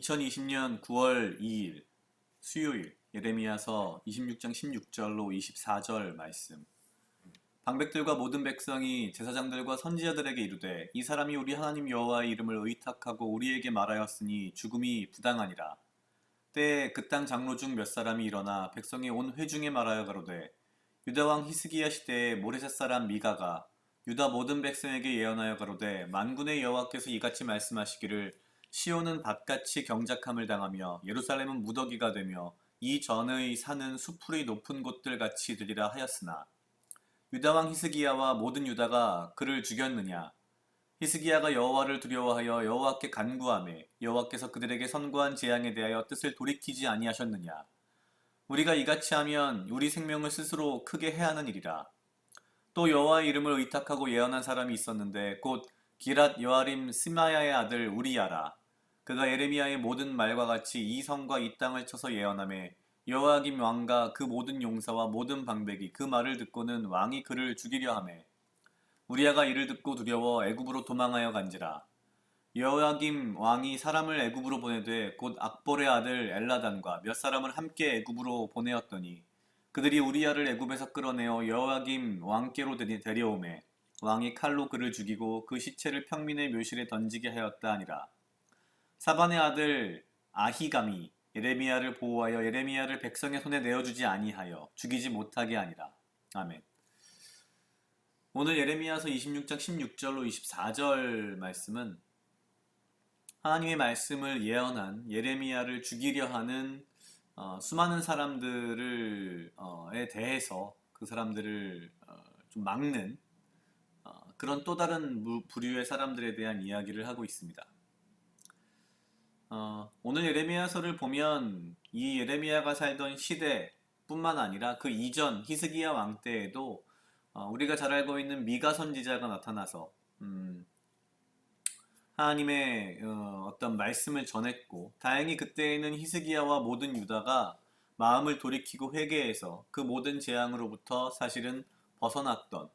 2020년 9월 2일 수요일 예레미야서 26장 16절로 24절 말씀. 방백들과 모든 백성이 제사장들과 선지자들에게 이르되 이 사람이 우리 하나님 여호와의 이름을 의탁하고 우리에게 말하였으니 죽음이 부당하니라. 때에 그 땅 장로 중 몇 사람이 일어나 백성이 온 회중에 말하여 가로되 유다 왕 히스기야 시대에 모레셋 사람 미가가 유다 모든 백성에게 예언하여 가로되 만군의 여호와께서 이같이 말씀하시기를 시온은 밭같이 경작함을 당하며 예루살렘은 무더기가 되며 이 전의 산은 수풀이 높은 곳들 같이 되리라 하였으나 유다 왕 히스기야와 모든 유다가 그를 죽였느냐. 히스기야가 여호와를 두려워하여 여호와께 간구하매 여호와께서 그들에게 선고한 재앙에 대하여 뜻을 돌이키지 아니하셨느냐. 우리가 이같이 하면 우리 생명을 스스로 크게 해하는 일이라. 또 여호와의 이름을 의탁하고 예언한 사람이 있었는데 곧 기랏 여아림 스마야의 아들 우리야라. 그가 예레미야의 모든 말과 같이 이 성과 이 땅을 쳐서 예언하매 여호야김 왕과 그 모든 용사와 모든 방백이 그 말을 듣고는 왕이 그를 죽이려 하매 우리야가 이를 듣고 두려워 애굽으로 도망하여 간지라. 여호야김 왕이 사람을 애굽으로 보내되 곧 악볼의 아들 엘라단과 몇 사람을 함께 애굽으로 보내었더니 그들이 우리야를 애굽에서 끌어내어 여호야김 왕께로 데려오매 왕이 칼로 그를 죽이고 그 시체를 평민의 묘실에 던지게 하였다 하니라. 사반의 아들 아히감이 예레미야를 보호하여 예레미야를 백성의 손에 내어주지 아니하여 죽이지 못하게 하니라. 아멘. 오늘 예레미야서 26장 16절로 24절 말씀은 하나님의 말씀을 예언한 예레미야를 죽이려 하는 수많은 사람들에 대해서 그 사람들을 좀 막는 그런 또 다른 부류의 사람들에 대한 이야기를 하고 있습니다. 오늘 예레미야서를 보면 이 예레미야가 살던 시대뿐만 아니라 그 이전 히스기야 왕 때에도 우리가 잘 알고 있는 미가 선지자가 나타나서 하나님의 어떤 말씀을 전했고 다행히 그때에는 히스기야와 모든 유다가 마음을 돌이키고 회개해서 그 모든 재앙으로부터 사실은 벗어났던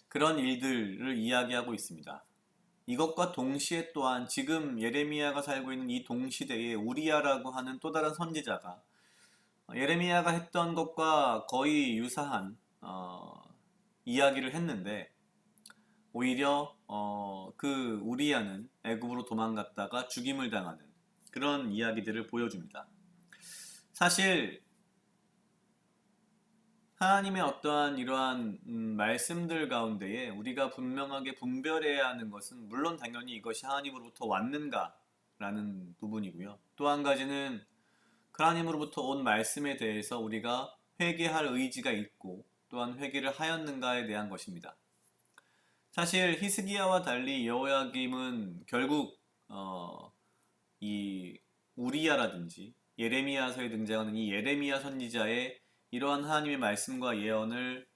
그런 일들을 이야기하고 있습니다. 이것과 동시에 또한 지금 예레미야가 살고 있는 이 동시대에 우리야라고 하는 또 다른 선지자가 예레미야가 했던 것과 거의 유사한 이야기를 했는데 오히려 그 우리야는 애굽으로 도망갔다가 죽임을 당하는 그런 이야기들을 보여줍니다. 사실 하나님의 어떠한 이러한 말씀들 가운데에 우리가 분명하게 분별해야 하는 것은 물론 당연히 이것이 하나님으로부터 왔는가라는 부분이고요. 또 한 가지는 그 하나님으로부터 온 말씀에 대해서 우리가 회개할 의지가 있고 또한 회개를 하였는가에 대한 것입니다. 사실 히스기야와 달리 여호야김은 결국 이 우리야라든지 예레미야서에 등장하는 이 예레미야 선지자의 이러한 하나님의 말씀과 예언을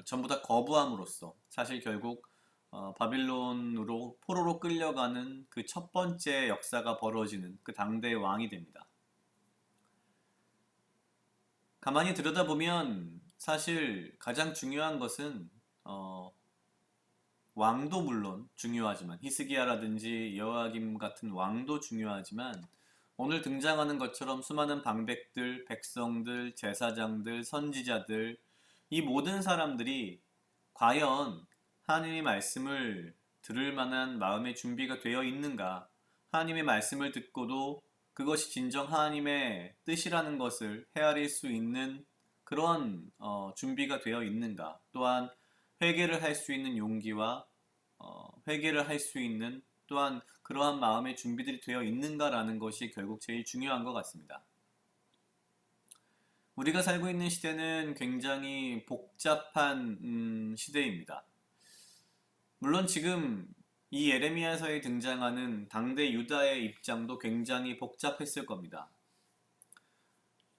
전부 다 거부함으로써 사실 결국 바빌론으로 포로로 끌려가는 그 첫 번째 역사가 벌어지는 그 당대의 왕이 됩니다. 가만히 들여다보면 사실 가장 중요한 것은 왕도 물론 중요하지만 히스기야라든지 여호야김 같은 왕도 중요하지만 오늘 등장하는 것처럼 수많은 방백들, 백성들, 제사장들, 선지자들 이 모든 사람들이 과연 하나님의 말씀을 들을 만한 마음의 준비가 되어 있는가? 하나님의 말씀을 듣고도 그것이 진정 하나님의 뜻이라는 것을 헤아릴 수 있는 그런 준비가 되어 있는가? 또한 회개를 할 수 있는 용기와 회개를 할 수 있는 또한 그러한 마음의 준비들이 되어 있는가라는 것이 결국 제일 중요한 것 같습니다. 우리가 살고 있는 시대는 굉장히 복잡한 시대입니다. 물론 지금 이 예레미야서에 등장하는 당대 유다의 입장도 굉장히 복잡했을 겁니다.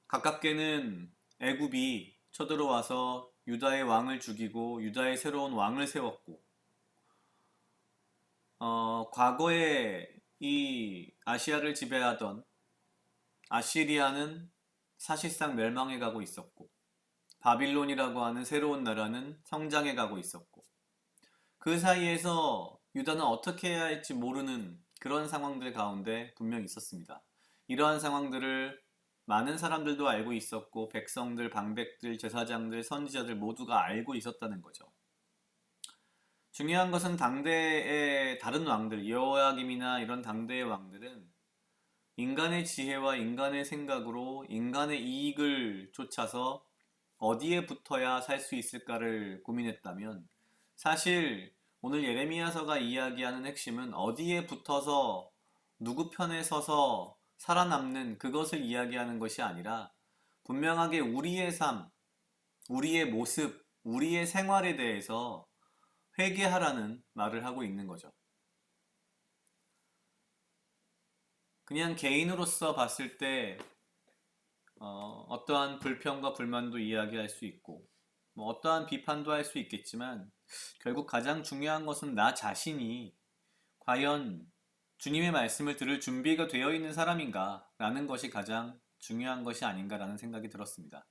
가깝게는 애굽이 쳐들어와서 유다의 왕을 죽이고 유다의 새로운 왕을 세웠고 과거에 이 아시아를 지배하던 아시리아는 사실상 멸망해 가고 있었고 바빌론이라고 하는 새로운 나라는 성장해 가고 있었고 그 사이에서 유다는 어떻게 해야 할지 모르는 그런 상황들 가운데 분명히 있었습니다. 이러한 상황들을 많은 사람들도 알고 있었고 백성들, 방백들, 제사장들, 선지자들 모두가 알고 있었다는 거죠. 중요한 것은 당대의 다른 왕들, 여호야김이나 이런 당대의 왕들은 인간의 지혜와 인간의 생각으로 인간의 이익을 쫓아서 어디에 붙어야 살 수 있을까를 고민했다면 사실 오늘 예레미야서가 이야기하는 핵심은 어디에 붙어서 누구 편에 서서 살아남는 그것을 이야기하는 것이 아니라 분명하게 우리의 삶, 우리의 모습, 우리의 생활에 대해서 회개하라는 말을 하고 있는 거죠. 그냥 개인으로서 봤을 때 어떠한 불평과 불만도 이야기할 수 있고 뭐 어떠한 비판도 할 수 있겠지만 결국 가장 중요한 것은 나 자신이 과연 주님의 말씀을 들을 준비가 되어 있는 사람인가 라는 것이 가장 중요한 것이 아닌가라는 생각이 들었습니다.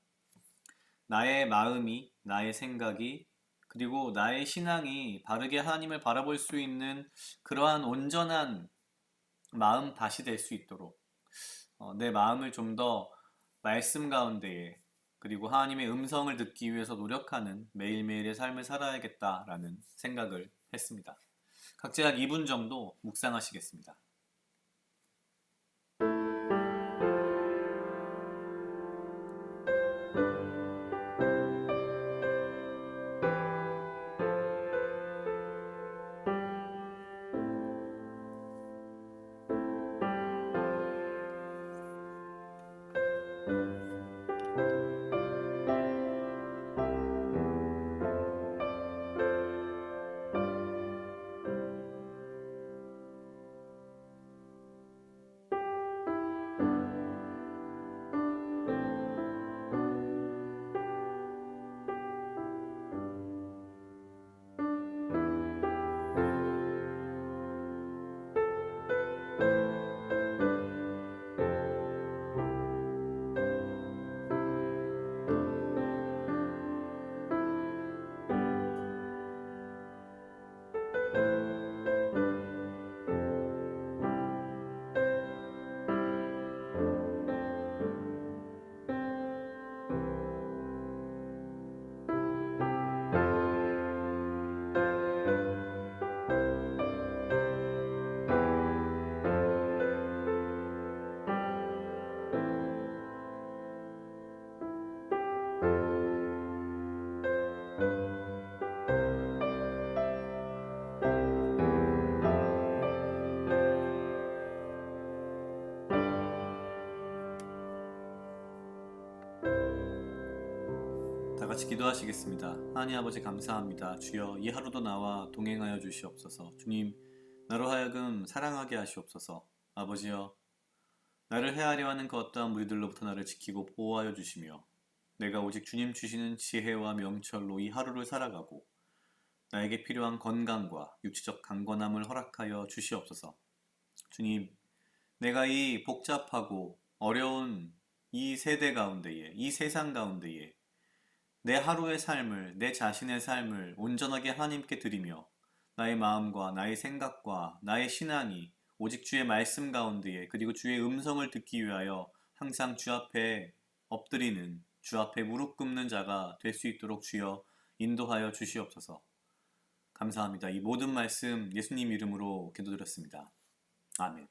나의 마음이, 나의 생각이, 그리고 나의 신앙이 바르게 하나님을 바라볼 수 있는 그러한 온전한 마음밭이 될 수 있도록 내 마음을 좀 더 말씀 가운데에 그리고 하나님의 음성을 듣기 위해서 노력하는 매일매일의 삶을 살아야겠다라는 생각을 했습니다. 각자 약 2분 정도 묵상하시겠습니다. 다 같이 기도하시겠습니다. 하나님 아버지 감사합니다. 주여 이 하루도 나와 동행하여 주시옵소서. 주님 나로 하여금 사랑하게 하시옵소서. 아버지여 나를 헤아려 하는 그 어떠한 무리들로부터 나를 지키고 보호하여 주시며 내가 오직 주님 주시는 지혜와 명철로 이 하루를 살아가고 나에게 필요한 건강과 육체적 강건함을 허락하여 주시옵소서. 주님 내가 이 복잡하고 어려운 이 세대 가운데에 이 세상 가운데에 내 하루의 삶을, 내 자신의 삶을 온전하게 하나님께 드리며 나의 마음과 나의 생각과 나의 신앙이 오직 주의 말씀 가운데에 그리고 주의 음성을 듣기 위하여 항상 주 앞에 엎드리는 주 앞에 무릎 꿇는 자가 될 수 있도록 주여 인도하여 주시옵소서. 감사합니다. 이 모든 말씀 예수님 이름으로 기도드렸습니다. 아멘.